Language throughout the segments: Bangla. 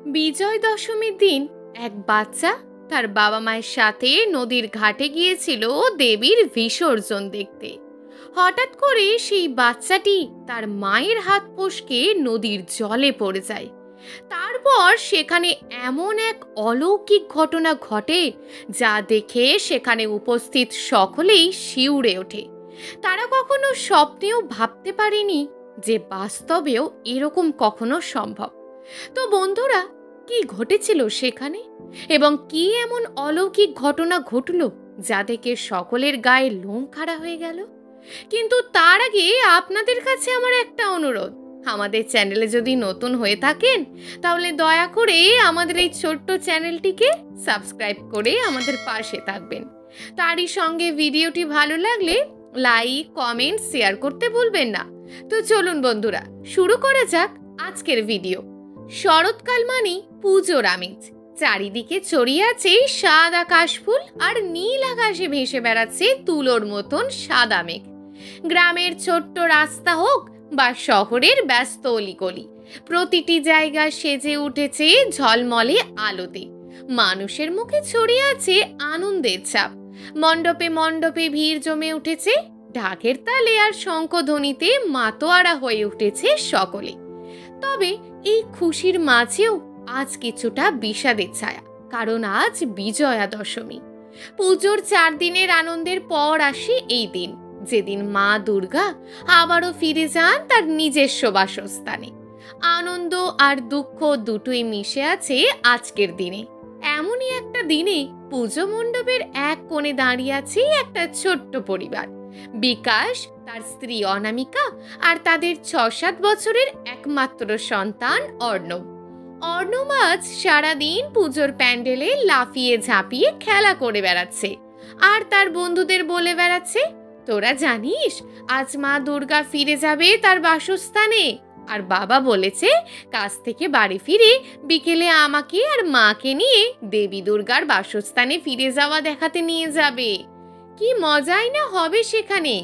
বিজয় দশমীর দিন এক বাচ্চা তার বাবা মায়ের সাথে নদীর ঘাটে গিয়েছিল দেবীর বিসর্জন দেখতে। হঠাৎ করে সেই বাচ্চাটি তার মায়ের হাত ফসকে নদীর জলে পড়ে যায়। তারপর সেখানে এমন এক অলৌকিক ঘটনা ঘটে যা দেখে সেখানে উপস্থিত সকলেই শিউরে ওঠে। তারা কখনো স্বপ্নেও ভাবতে পারেনি যে বাস্তবেও এরকম কখনো সম্ভব। তো বন্ধুরা, কি ঘটেছিল সেখানে এবং কি এমন অলৌকিক ঘটনা ঘটলো যা দেখে সকলের গায়ে লোম খাড়া হয়ে গেল? কিন্তু তার আগে আপনাদের কাছে আমার একটা অনুরোধ, আমাদের চ্যানেলে যদি নতুন হয়ে থাকেন তাহলে দয়া করে আমাদের এই ছোট্ট চ্যানেলটিকে সাবস্ক্রাইব করে আমাদের পাশে থাকবেন। তারই সঙ্গে ভিডিওটি ভালো লাগলে লাইক, কমেন্ট, শেয়ার করতে ভুলবেন না। তো চলুন বন্ধুরা, শুরু করা যাক আজকের ভিডিও। শরৎকাল মানে পুজোর আমেজ। চারিদিকে ছড়িয়ে আছে সাদা কাশফুল আর নীল আকাশে ভেসে বেড়াচ্ছে তুলোর মতন সাদা মেঘ। গ্রামের ছোট্ট রাস্তা হোক বা শহরের ব্যস্ত অলিগলি, প্রতিটি জায়গা সেজে উঠেছে ঝলমলে আলোতে। মানুষের মুখে ছড়িয়ে আছে আনন্দের ছাপ। মণ্ডপে মণ্ডপে ভিড় জমে উঠেছে, ঢাকের তালে আর শঙ্খধ্বনিতে মাতোয়ারা হয়ে উঠেছে সকলে। তবে এই খুশির মাঝেও আজ কিছুটা বিষাদের ছায়া, কারণ আজ বিজয়া দশমী। পুজোর 4 দিনের আনন্দের পর আসে এই দিন, যেদিন মা দুর্গা আবারও ফিরে যান তার নিজস্ব বাসস্থানে। আনন্দ আর দুঃখ দুটোই মিশে আছে আজকের দিনে। এমনই একটা দিনে পুজো মণ্ডপের এক কোণে দাঁড়িয়ে আছে একটা ছোট্ট পরিবার। বিকাশ, তার স্ত্রী অনামিকা আর তাদের 6-7 বছরের একমাত্র সন্তান অর্ণব। অর্ণব আজ সারাদিন পুজোর প্যান্ডেলে লাফিয়ে ঝাঁপিয়ে খেলা করে বেড়াচ্ছে আর তার বন্ধুদের বলে বেড়াচ্ছে, তোরা জানিস আজ মা দুর্গা ফিরে যাবে তার বাসস্থানে। আর বাবা বলেছে কাজ থেকে বাড়ি ফিরে বিকেলে আমাকে আর মাকে নিয়ে দেবী দুর্গার বাসস্থানে ফিরে যাওয়া দেখাতে নিয়ে যাবে। কি মজাই না হবে সেখানে।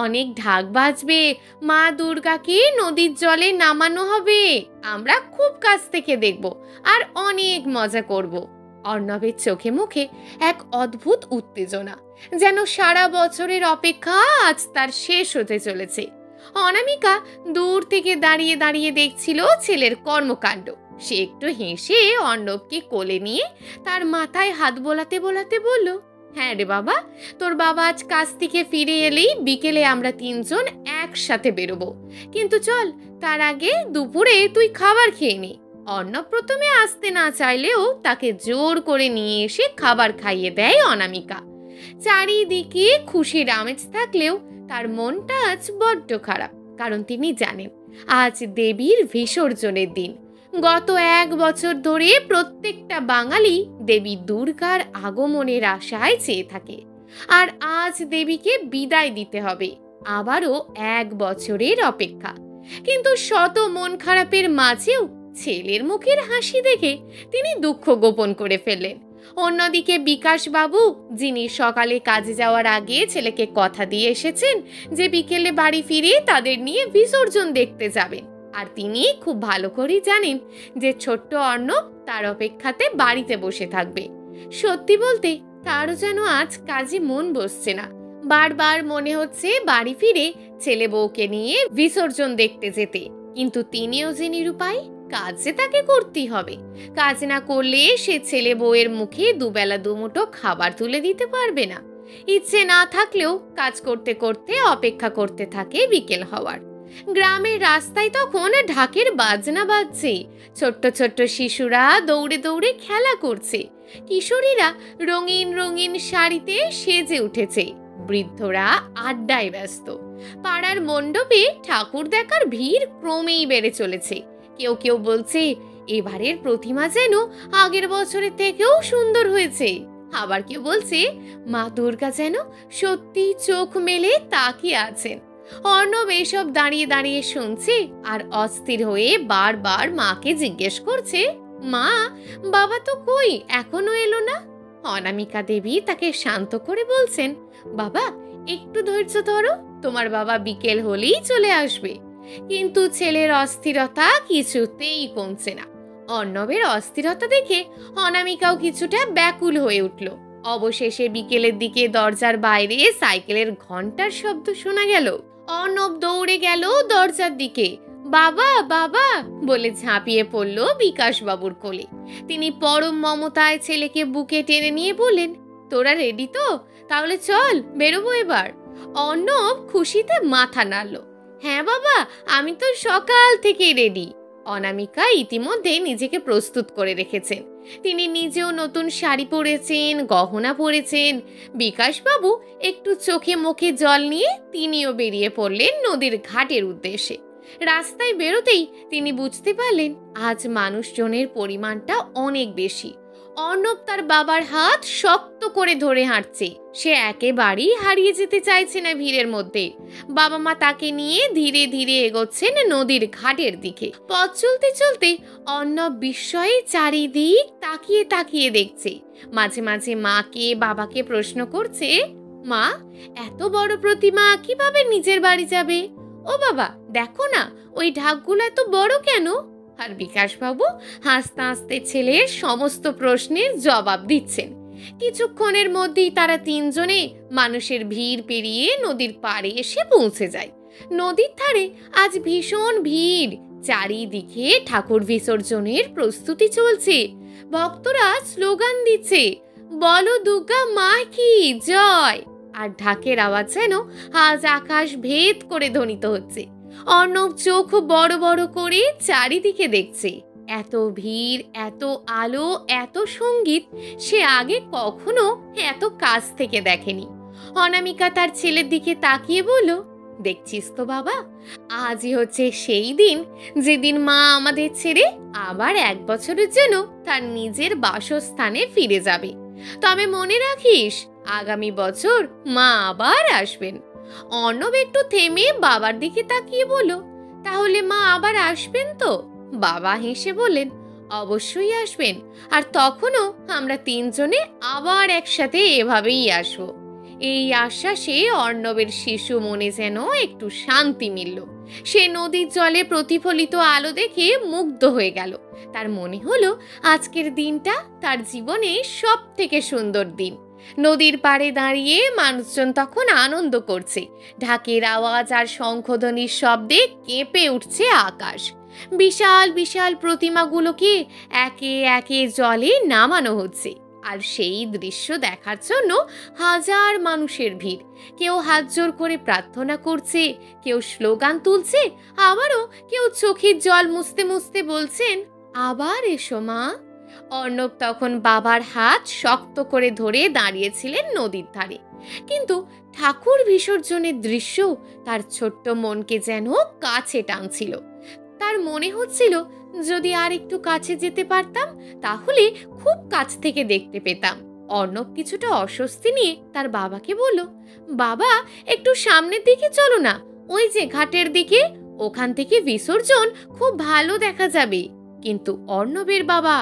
অনেক ঢাক বাজবে, মা দুর্গাকে নদীর জলে নামানো হবে, আমরা খুব কাছ থেকে দেখব আর অনেক মজা করব। অর্ণবের চোখে মুখে এক অদ্ভুত উত্তেজনা, যেন সারা বছরের অপেক্ষা আজ তার শেষ হতে চলেছে। অনামিকা দূর থেকে দাঁড়িয়ে দাঁড়িয়ে দেখছিল ছেলের কর্মকাণ্ড। সে একটু হেসে অর্ণবকে কোলে নিয়ে তার মাথায় হাত বোলাতে বোলাতে বলল, হ্যাঁ রে বাবা, তোর বাবা আজ কাজ থেকে ফিরে এলেই বিকেলে আমরা 3 জন একসাথে বেরোবো। কিন্তু চল, তার আগে দুপুরে তুই খাবার খেয়ে নি। অর্ণব প্রথমে আসতে না চাইলেও তাকে জোর করে নিয়ে এসে খাবার খাইয়ে দেয় অনামিকা। চারিদিকে খুশির আমেজ থাকলেও তার মনটা আজ বড্ড খারাপ, কারণ তিনি জানেন আজ দেবীর বিসর্জনের দিন। গত 1 বছর ধরে প্রত্যেকটা বাঙালি দেবী দুর্গার আগমনের আশায় চেয়ে থাকে, আর আজ দেবীকে বিদায় দিতে হবে। আবারও 1 বছরের অপেক্ষা। কিন্তু শত মন খারাপের মাঝেও ছেলের মুখের হাসি দেখে তিনি দুঃখ গোপন করে ফেললেন। অন্যদিকে বিকাশ বাবু, যিনি সকালে কাজে যাওয়ার আগে ছেলেকে কথা দিয়ে এসেছেন যে বিকেলে বাড়ি ফিরে তাদের নিয়ে বিসর্জন দেখতে যাবেন, আর তিনি খুব ভালো করেই জানেন যে ছোট্ট অর্ণব তার অপেক্ষাতে বাড়িতে বসে থাকবে। সত্যি বলতে তারও যেন আজ কাজে মন বসছে না। বারবার মনে হচ্ছে বাড়ি ফিরে ছেলে বউকে নিয়ে বিসর্জন দেখতে যেতে, কিন্তু তিনিও যে নিরুপায়, কাজ যে তাকে করতেই হবে। কাজ না করলে সে ছেলে বউয়ের মুখে দুবেলা দুমুঠো খাবার তুলে দিতে পারবে না। ইচ্ছে না থাকলেও কাজ করতে করতে অপেক্ষা করতে থাকে বিকেল হওয়ার। গ্রামের রাস্তায় তখন ঢাকের বাজনা বাজছে, ছোট্ট ছোট্ট শিশুরা দৌড়ে দৌড়ে খেলা করছে, কিশোরীরা রঙিন রঙিন শাড়িতে সেজে উঠেছে, বৃদ্ধরা আড্ডায় ব্যস্ত। পাড়ার মণ্ডপে ঠাকুর দেখার ভিড় ক্রমেই বেড়ে চলেছে। কেউ কেউ বলছে এবারের প্রতিমা যেন আগের বছরের থেকেও সুন্দর হয়েছে। আবার কেউ বলছে মা দুর্গা যেন সত্যি চোখ মেলে তাকিয়ে আছেন। অর্ণব এসব দাঁড়িয়ে দাঁড়িয়ে শুনছে আর অস্থির হয়ে বারবার মাকে জিজ্ঞেস করছে, মা, বাবা তো কই, এখনো এলো না? অনামিকা দেবী তাকে শান্ত করে বলছেন, বাবা একটু ধৈর্য ধরো, তোমার বাবা বিকেল হলেই চলে আসবে। কিন্তু ছেলের অস্থিরতা কিছুতেই কমছে না। অর্ণবের অস্থিরতা দেখে অনামিকাও কিছুটা ব্যাকুল হয়ে উঠল। অবশেষে বিকেলের দিকে দরজার বাইরে সাইকেলের ঘন্টার শব্দ শোনা গেল। অর্ণব দৌড়ে গেল দরজার দিকে। বাবা বাবা বলে ঝাঁপিয়ে পড়ল বিকাশ বাবুর কোলে। তিনি পরম মমতায় ছেলেকে বুকে টেনে নিয়ে বললেন, তোরা রেডি তো? তাহলে চল, বেরোবো এবার। অর্ণব খুশিতে মাথা নাড়ল। হ্যাঁ বাবা, আমি তো সকাল থেকেই রেডি। অনামিকা ইতিমধ্যে নিজেকে প্রস্তুত করে রেখেছেন। তিনি নিজেও নতুন শাড়ি পরেছেন, গহনা পরেছেন। বিকাশবাবু একটু চোখে মুখে জল নিয়ে তিনিও বেরিয়ে পড়লেন নদীর ঘাটের উদ্দেশ্যে। রাস্তায় বেরোতেই তিনি বুঝতে পারলেন আজ মানুষজনের পরিমাণটা অনেক বেশি। অর্ণব তার বাবার হাত শক্ত করে ধরে হাঁটছে। সে একেবারেই হারিয়ে যেতে চাইছে না ভিড়ের মধ্যে। বাবা মা তাকে নিয়ে ধীরে ধীরে এগোচ্ছেন নদীর ঘাটের দিকে। পথ চলতে চলতে অর্ণব বিস্ময়ে চারিদিক তাকিয়ে তাকিয়ে দেখছে। মাঝে মাঝে মাকে বাবাকে প্রশ্ন করছে, মা, এত বড় প্রতিমা কিভাবে নিজের বাড়ি যাবে? ও বাবা, দেখো না, ওই ঢাকগুলো এত বড় কেন? আর বিকাশবাবু হাসতে হাসতে ছেলের সমস্ত প্রশ্নের জবাব দিচ্ছেন। কিছুক্ষণের মধ্যেই তারা তিনজনে মানুষের ভিড় পেরিয়ে নদীর পাড়ে এসে পৌঁছে যায়। নদীর ধারে আজ ভীষণ ভিড়। চারিদিকে ঠাকুর বিসর্জনের প্রস্তুতি চলছে। ভক্তরা স্লোগান দিচ্ছে, বলো দুর্গা মা কি জয়। আর ঢাকের আওয়াজ যেন আজ আকাশ ভেদ করে ধ্বনিত হচ্ছে। অর্ণব চোখ বড় বড় করে চারিদিকে দেখছে। এত ভিড়, এত আলো, এত সঙ্গীত সে আগে কখনো এত কাছ থেকে দেখেনি। অনামিকা তার ছেলের দিকে তাকিয়ে বলল, দেখছিস তো বাবা, আজই হচ্ছে সেই দিন যেদিন মা আমাদের ছেড়ে আবার 1 বছরের জন্য তার নিজের বাসস্থানে ফিরে যাবে। তবে মনে রাখিস, আগামী বছর মা আবার আসবেন। অর্ণব একটু থেমে বাবার দিকে তাকিয়ে বলল, তাহলে মা আবার আসবেন তো? বাবা হেসে বললেন, অবশ্যই আসবেন। আর তখনও আমরা তিনজনে আবার একসাথে এভাবেই আসবো। এই আশ্বাসে অর্ণবের শিশু মনে যেন একটু শান্তি মিলল। সে নদীর জলে প্রতিফলিত আলো দেখে মুগ্ধ হয়ে গেল। তার মনে হলো আজকের দিনটা তার জীবনে সব থেকে সুন্দর দিন। নদীর পাড়ে দাঁড়িয়ে মানুষজন তখন আনন্দ করছে। ঢাকের আওয়াজ আর শঙ্খধ্বনির শব্দে কেঁপে উঠছে আকাশ। বিশাল বিশাল প্রতিমাগুলোকে একে একে জলে নামানো হচ্ছে। আর সেই দৃশ্য দেখার জন্য হাজার মানুষের ভিড়। কেউ হাত জোর করে প্রার্থনা করছে, কেউ স্লোগান তুলছে, আবারও কেউ চোখের জল মুছতে মুছতে বলছেন, আবার এসো মা। অর্ণব তখন বাবার হাত শক্ত করে ধরে দাঁড়িয়েছিলেন নদীর ধারে। কিন্তু ঠাকুর বিসর্জনের দৃশ্য তার ছোট্ট মনকে যেন কাছে টানছিল। তার মনে হচ্ছিল যদি আর একটু কাছে যেতে পারতাম তাহলে খুব কাছ থেকে দেখতে পেতাম। অর্ণব কিছুটা অস্বস্তি নিয়ে তার বাবাকে বলল, বাবা, একটু সামনের দিকে চলো না, ওই যে ঘাটের দিকে, ওখান থেকে বিসর্জন খুব ভালো দেখা যাবে। কিন্তু অর্ণবের বাবা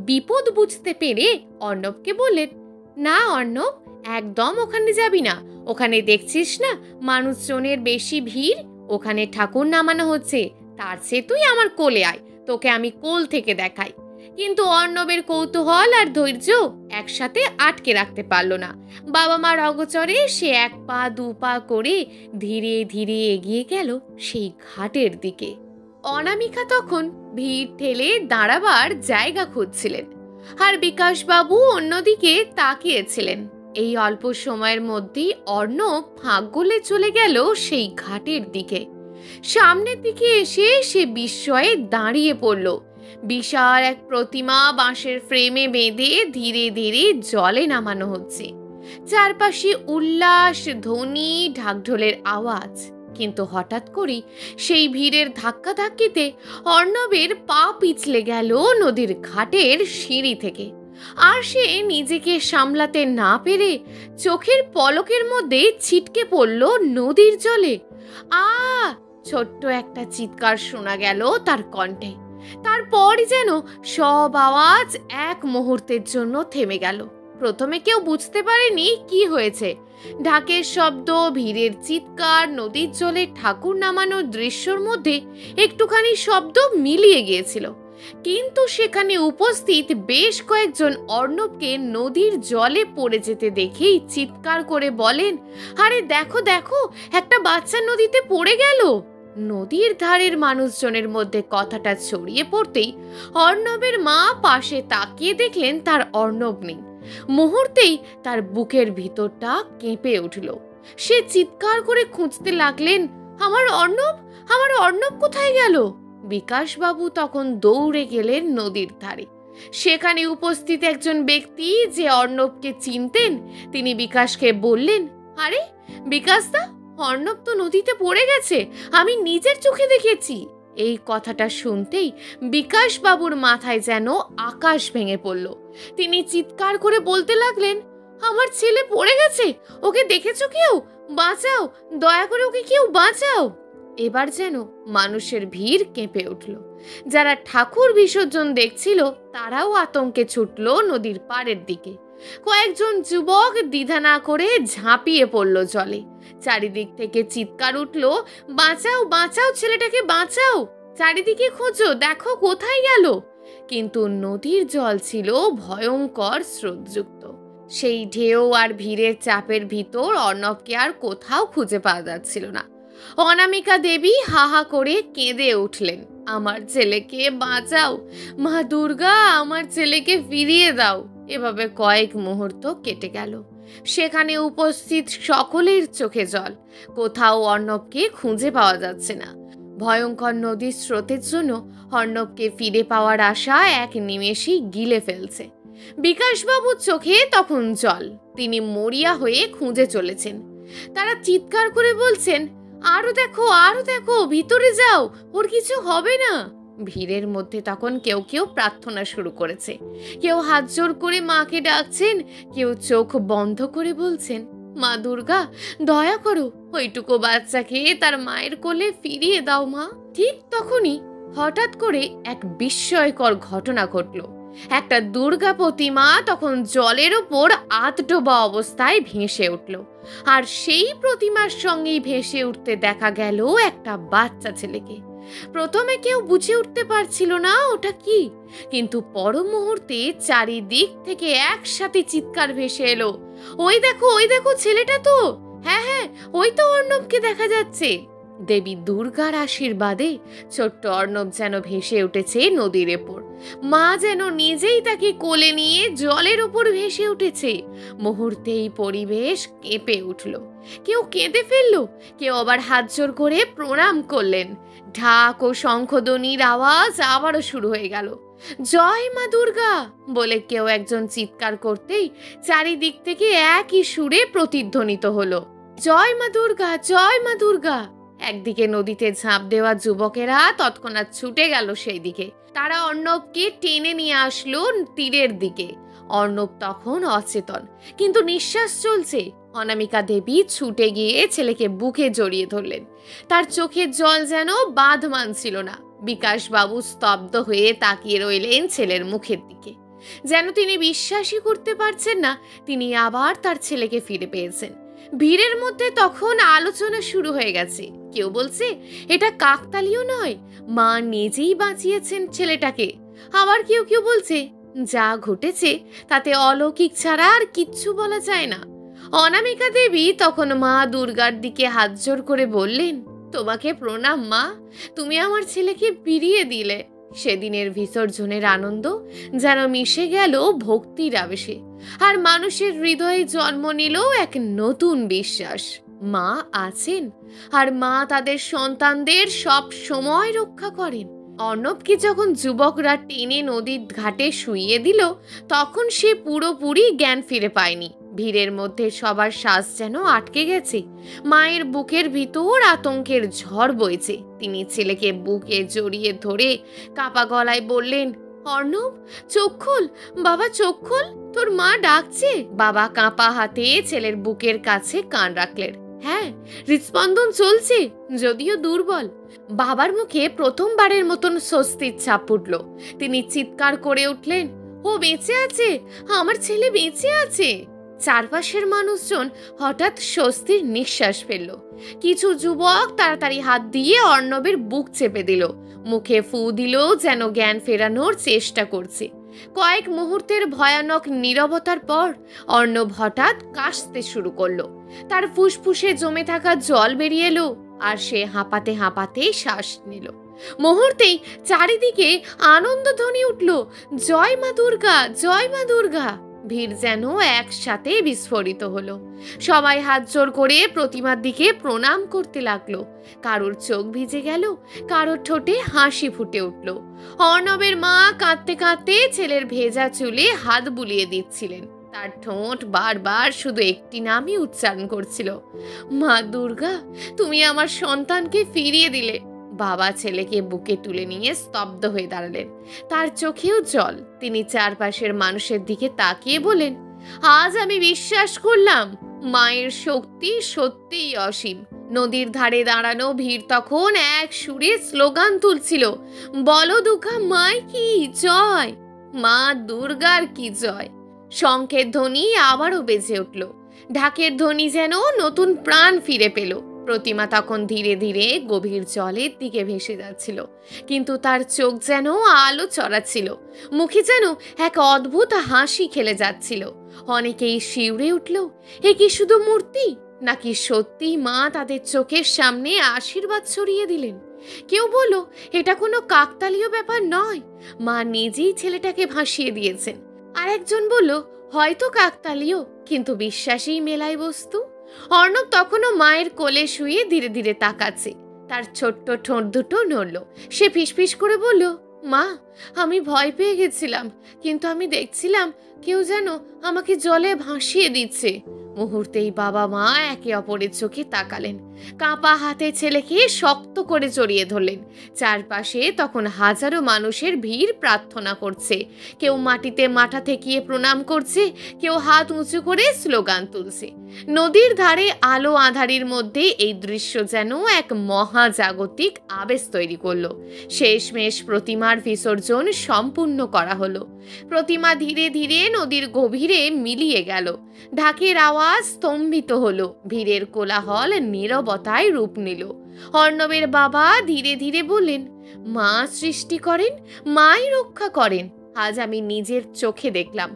বিপদ বুঝতে পেরে অর্ণবকে বললেন, না অর্ণব, একদম ওখানে যাবি না। ওখানে দেখছিস না মানুষজনের বেশি ভিড়, ওখানে ঠাকুর নামানো হচ্ছে। তার চেয়ে তুই আমার কোলে আয়, তোকে আমি কোল থেকে দেখাই। কিন্তু অর্ণবের কৌতূহল আর ধৈর্য একসাথে আটকে রাখতে পারল না। বাবা মার অগোচরে সে 1 পা 2 পা করে ধীরে ধীরে এগিয়ে গেল সেই ঘাটের দিকে। অনামিকা তখন ভিড় ঠেলে দাঁড়াবার জায়গা খুঁজছিলেন, আর বিকাশবাবু অন্যদিকে তাকিয়েছিলেন। এই অল্প সময়ের মধ্যেই অর্ণব ফাঁক গলে চলে গেল সেই ঘাটের দিকে। সামনের দিকে এসে সে বিস্ময়ে দাঁড়িয়ে পড়ল। বিশাল এক প্রতিমা বাঁশের ফ্রেমে বেঁধে ধীরে ধীরে জলে নামানো হচ্ছে। চারপাশে উল্লাস, ধ্বনি, ঢাকঢোলের আওয়াজ। কিন্তু হঠাৎ করেই সেই ভিড়ের ধাক্কাধাক্কিতে অর্ণবের পা পিছলে গেল নদীর ঘাটের সিঁড়ি থেকে। আর সে নিজেকে সামলাতে না পেরে চোখের পলকের মধ্যে ছিটকে পড়ল নদীর জলে। ছোট্ট একটা চিৎকার শোনা গেল তার কণ্ঠে। তারপরই যেন সব আওয়াজ এক মুহূর্তের জন্য থেমে গেল। প্রথমে কেউ বুঝতে পারেনি কি হয়েছে। ঢাকের শব্দ, ভিড়ের চিৎকার, নদীর জলে ঠাকুর নামানোর দৃশ্যর মধ্যে একটুখানি শব্দ মিলিয়ে গিয়েছিল। কিন্তু সেখানে উপস্থিত বেশ কয়েকজন অর্ণবকে নদীর জলে পড়ে যেতে দেখেই চিৎকার করে বলেন, আরে দেখো দেখো, একটা বাচ্চা নদীতে পড়ে গেল। নদীর ধারের মানুষজনের মধ্যে কথাটা ছড়িয়ে পড়তেই অর্ণবের মা পাশে তাকিয়ে দেখলেন তার অর্ণব নেই। মুহূর্তেই তার বুকের ভিতরটা কেঁপে উঠল। সে চিৎকার করে খুঁজতে লাগলেন, আমার অর্ণব, আমার অর্ণব কোথায় গেল? বিকাশবাবু তখন দৌড়ে গেলেন নদীর ধারে। সেখানে উপস্থিত একজন ব্যক্তি যে অর্ণবকে চিনতেন, তিনি বিকাশকে বললেন, আরে বিকাশদা, অর্ণব তো নদীতে পড়ে গেছে, আমি নিজের চোখে দেখেছি। এই কথাটা শুনতেই বিকাশবাবুর মাথায় যেন আকাশ ভেঙে পড়ল। তিনি চিৎকার করে বলতে লাগলেন, আমার ছেলে পড়ে গেছে, ওকে দেখেছো কেউ? বাঁচাও, দয়া করে ওকে কেউ বাঁচাও। এবার যেন মানুষের ভিড় কেঁপে উঠল। যারা ঠাকুর বিসর্জন দেখছিল তারাও আতঙ্কে ছুটল নদীর পাড়ের দিকে। কয়েকজন যুবক দ্বিধা না করে ঝাঁপিয়ে পড়ল জলে। চারিদিক থেকে চিৎকার উঠল, বাঁচাও বাঁচাও, ছেলেটাকে বাঁচাও, চারিদিকে খোঁজো, দেখো কোথায় গেল। কিন্তু নদীর জল ছিল ভয়ঙ্কর স্রোতযুক্ত। সেই ঢেউ আর ভিড়ের চাপের ভিতর অর্ণবকে আর কোথাও খুঁজে পাওয়া যাচ্ছিল না। অনামিকা দেবী হাহা করে কেঁদে উঠলেন, আমার ছেলেকে বাঁচাও, মা দুর্গা, আমার ছেলেকে ফিরিয়ে দাও। এভাবে কয়েক মুহূর্ত কেটে গেল। সেখানে উপস্থিত সকলের চোখে জল। কোথাও অর্ণবকে খুঁজে পাওয়া যাচ্ছে না। ভয়ঙ্কর নদীর স্রোতের জন্য অর্ণবকে ফিরে পাওয়ার আশা এক নিমেষেই গিলে ফেলছে। বিকাশবাবুর চোখে তখন জল। তিনি মরিয়া হয়ে খুঁজে চলেছেন। তারা চিৎকার করে বলছেন, আরো দেখো, আরো দেখো, ভিতরে যাও, ওর কিছু হবে না। ভিড়ের মধ্যে তখন কেউ কেউ প্রার্থনা শুরু করেছে, কেউ হাত জোর করে মাকে ডাকছেন, কেউ চোখ বন্ধ করে বলছেন, মা দুর্গা, দয়া করো, ওইটুকু বাচ্চাকে তার মায়ের কোলে ফিরিয়ে দাও মা। ঠিক তখনই হঠাৎ করে এক বিস্ময়কর ঘটনা ঘটল। একটা দুর্গা প্রতিমা তখন জলের ওপর আধডোবা অবস্থায় ভেসে উঠল। আর সেই প্রতিমার সঙ্গেই ভেসে উঠতে দেখা গেল একটা বাচ্চা ছেলেকে। প্রথমে কেউ বুঝে উঠতে পারছিল না ওটা কি, কিন্তু পর মুহূর্তে চারিদিক থেকে একসাথে চিৎকার ভেসে এলো, ওই দেখো, ওই দেখো, ছেলেটা তো, হ্যাঁ হ্যাঁ, ওই তো অর্ণবকে দেখা যাচ্ছে। দেবী দুর্গার আশীর্বাদে ছোট্ট অর্ণব যেন ভেসে উঠেছে নদীর ওপর। মা যেন নিজেই তাকে কোলে নিয়ে জলের ওপর ভেসে উঠেছে। মুহূর্তেই পরিবেশ কেঁপে উঠল। কেউ কেঁদে ফেললো, কেউ আবার হাত জোর করে প্রণাম করলেন। ঢাক ও শঙ্খধ্বনির আওয়াজ আবারও শুরু হয়ে গেল। জয় মা দুর্গা বলে কেউ একজন চিৎকার করতেই চারিদিক থেকে একই সুরে প্রতিধ্বনিত হলো, জয় মা দুর্গা, জয় মা দুর্গা। একদিকে নদীতে ঝাঁপ দেওয়া যুবকেরা তৎক্ষণাৎ ছুটে গেল সেই দিকে। তারা অর্ণবকে টেনে নিয়ে আসলো তীরের দিকে। অর্ণব তখন অচেতন, কিন্তু নিঃশ্বাস চলছে। অনামিকা দেবী ছুটে গিয়ে ছেলেকে বুকে জড়িয়ে ধরলেন। তার চোখের জল যেন বাঁধ মানছিল না। বিকাশবাবু স্তব্ধ হয়ে তাকিয়ে রইলেন ছেলের মুখের দিকে, যেন তিনি বিশ্বাসই করতে পারছেন না তিনি আবার তার ছেলেকে ফিরে পেয়েছেন। ভিড়ের মধ্যে তখন আলোচনা শুরু হয়ে গেছে। কেউ বলছে এটা কাকতালীয় নয়, মা নিজেই বাঁচিয়েছেন ছেলেটাকে। আবার কেউ কেউ বলছে যা ঘটেছে তাতে অলৌকিক ছাড়া আর কিচ্ছু বলা যায় না। অনামিকা দেবী তখন মা দুর্গার দিকে হাত জোর করে বললেন, তোমাকে প্রণাম মা, তুমি আমার ছেলেকে ফিরিয়ে দিলে। সেদিনের বিসর্জনের আনন্দ যেন মিশে গেল ভক্তির আবেশে, আর মানুষের হৃদয়ে জন্ম নিল এক নতুন বিশ্বাস, মা আছেন আর মা তাদের সন্তানদের সব সময় রক্ষা করেন। অর্ণবকে যখন যুবকরা টেনে নদীর ঘাটে শুইয়ে দিল তখন সে পুরোপুরি জ্ঞান ফিরে পায়নি। ভিড়ের মধ্যে সবার শ্বাস যেন আটকে গেছে। মায়ের বুকের ভিতর আতঙ্কের ঝড় বইছে। তিনি ছেলেকে বুকে জড়িয়ে ধরে কাঁপা গলায় বললেন, অর্ণব, চোখ খোল বাবা, চোখ খোল, তোর মা ডাকছে। বাবা কাঁপা হাতে ছেলের বুকের কাছে কান রাখলেন। হ্যাঁ, হৃদস্পন্দন চলছে, যদিও দুর্বল। বাবার মুখে প্রথমবারের মতন স্বস্তির ছাপ উঠল। তিনি চিৎকার করে উঠলেন, ও বেঁচে আছে, আমার ছেলে বেঁচে আছে। চারপাশের মানুষজন হঠাৎ স্বস্তির নিঃশ্বাস ফেলল। কিছু যুবক তাড়াতাড়ি হাত দিয়ে অর্ণবের বুক চেপে দিল। মুখে ফু দিল, যেন জ্ঞান ফেরানোর চেষ্টা করছে। কয়েক মুহূর্তের ভয়ানক নীরবতার পর অর্ণব হঠাৎ কাশতে শুরু করলো। তার ফুসফুসে জমে থাকা জল বেরিয়ে এলো, আর সে হাঁপাতে হাঁপাতে শ্বাস নিল। মুহূর্তেই চারিদিকে আনন্দধ্বনি উঠল, জয় মা দুর্গা, জয় মা দুর্গা। ভিড় যেন একসাথে বিস্ফোরিত হলো। সবাই হাত জোড় করে প্রতিমার দিকে প্রণাম করতে লাগলো। কারোর চোখ ভিজে গেল, কারোর ঠোঁটে হাসি ফুটে উঠল। অর্ণবের মা কাঁদতে কাঁদতে ছেলের ভেজা চুলে হাত বুলিয়ে দিচ্ছিলেন। তার ঠোঁট বারবার শুধু একটি নামই উচ্চারণ করছিল, মা দুর্গা, তুমি আমার সন্তানকে ফিরিয়ে দিলে। বাবা ছেলেকে বুকে তুলে নিয়ে স্তব্ধ হয়ে দাঁড়ালেন। তার চোখেও জল। তিনি চারপাশের মানুষের দিকে তাকিয়ে বলেন, আজ আমি বিশ্বাস করলাম মায়ের শক্তি সত্যিই অসীম। নদীর ধারে দাঁড়ানো ভিড় তখন এক সুরে স্লোগান তুলছিল, বলো দুর্গা মাই কি জয়, মা দুর্গার কি জয়। শঙ্খের ধ্বনি আবারও বেজে উঠল। ঢাকের ধ্বনি যেন নতুন প্রাণ ফিরে পেল। প্রতিমা তখন ধীরে ধীরে গভীর জলের দিকে ভেসে যাচ্ছিল, কিন্তু তার চোখ যেন আলো চড়াচ্ছিল। মুখে যেন এক অদ্ভুত হাসি খেলে যাচ্ছিল। অনেকেই শিউরে উঠল, এ কি শুধু মূর্তি, নাকি সত্যি মা তাদের চোখের সামনে আশীর্বাদ ছড়িয়ে দিলেন? কেউ বলল, এটা কোনো কাকতালীয় ব্যাপার নয়, মা নিজেই ছেলেটাকে ভাসিয়ে দিয়েছেন। আর একজন বলল, হয়তো কাকতালীয়, কিন্তু বিশ্বাসেই মেলায় বস্তু। অর্ণব তখনও মায়ের কোলে শুয়ে ধীরে ধীরে তাকাচ্ছে। তার ছোট্ট ঠোঁট দুটো নড়ল। সে ফিসফিস করে বলল, মা, আমি ভয় পেয়ে গেছিলাম, কিন্তু আমি দেখছিলাম কেউ যেন আমাকে জলে ভাসিয়ে দিচ্ছে। মুহূর্তেই বাবা মা একে অপরের চোখে তাকালেন। কাঁপা হাতে ছেলেকে শক্ত করে জড়িয়ে ধরলেন। চারপাশে তখন হাজারো মানুষের ভিড় প্রার্থনা করছে। কেউ মাটিতে মাথা ঠেকিয়ে প্রণাম করছে, কেউ হাত উঁচু করে স্লোগান তুলছে। নদীর ধারে আলো আঁধারির মধ্যে এই দৃশ্য যেন এক মহাজাগতিক আবেশ তৈরি করলো। শেষমেশ প্রতিমার বিসর্জন সম্পূর্ণ করা হলো। প্রতিমা ধীরে ধীরে নদীর গভীরে মিলিয়ে গেল। ঢাকের আওয়াজ স্তম্ভিত হলো। ভিড়ের কোলাহল নীরবতায় রূপ নিল। অর্ণবের বাবা ধীরে ধীরে বললেন, মা সৃষ্টি করেন, মাই রক্ষা করেন। আজ আমি নিজের চোখে দেখলাম।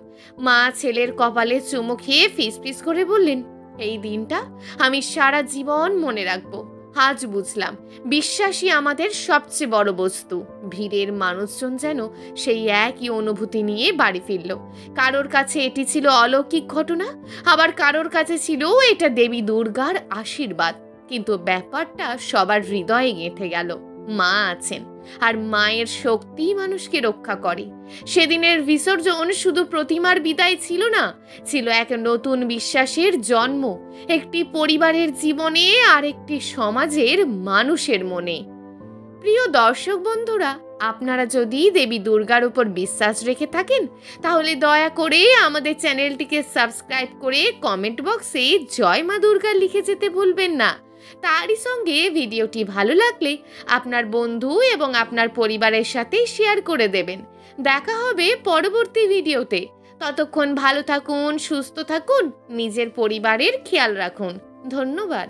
মা ছেলের কপালে চুমু খেয়ে ফিসফিস করে বললেন, এই দিনটা আমি সারা জীবন মনে রাখবো। আজ বুঝলাম, বিশ্বাসই আমাদের সবচেয়ে বড় বস্তু। ভিড়ের মানুষজন যেন সেই একই অনুভূতি নিয়ে বাড়ি ফিরল। কারোর কাছে এটি ছিল অলৌকিক ঘটনা, আবার কারোর কাছে ছিল এটা দেবী দুর্গার আশীর্বাদ। কিন্তু ব্যাপারটা সবার হৃদয়ে গেঁথে গেল, মা আছেন, আর মায়ের শক্তি মানুষকে রক্ষা করে। সেদিনের বিসর্জন শুধু প্রতিমার বিদায় ছিল না, ছিল এক নতুন বিশ্বাসের জন্ম, একটি পরিবারের জীবনে আর একটি সমাজের মানুষের মনে। প্রিয় দর্শক বন্ধুরা, আপনারা যদি দেবী দুর্গার উপর বিশ্বাস রেখে থাকেন, তাহলে দয়া করে আমাদের চ্যানেলটিকে সাবস্ক্রাইব করে কমেন্ট বক্সে জয় মা দুর্গা লিখে যেতে ভুলবেন না। তারই সঙ্গে ভিডিওটি ভালো লাগলে আপনার বন্ধু এবং আপনার পরিবারের সাথে শেয়ার করে দেবেন। দেখা হবে পরবর্তী ভিডিওতে। ততক্ষণ ভালো থাকুন, সুস্থ থাকুন, নিজের পরিবারের খেয়াল রাখুন। ধন্যবাদ।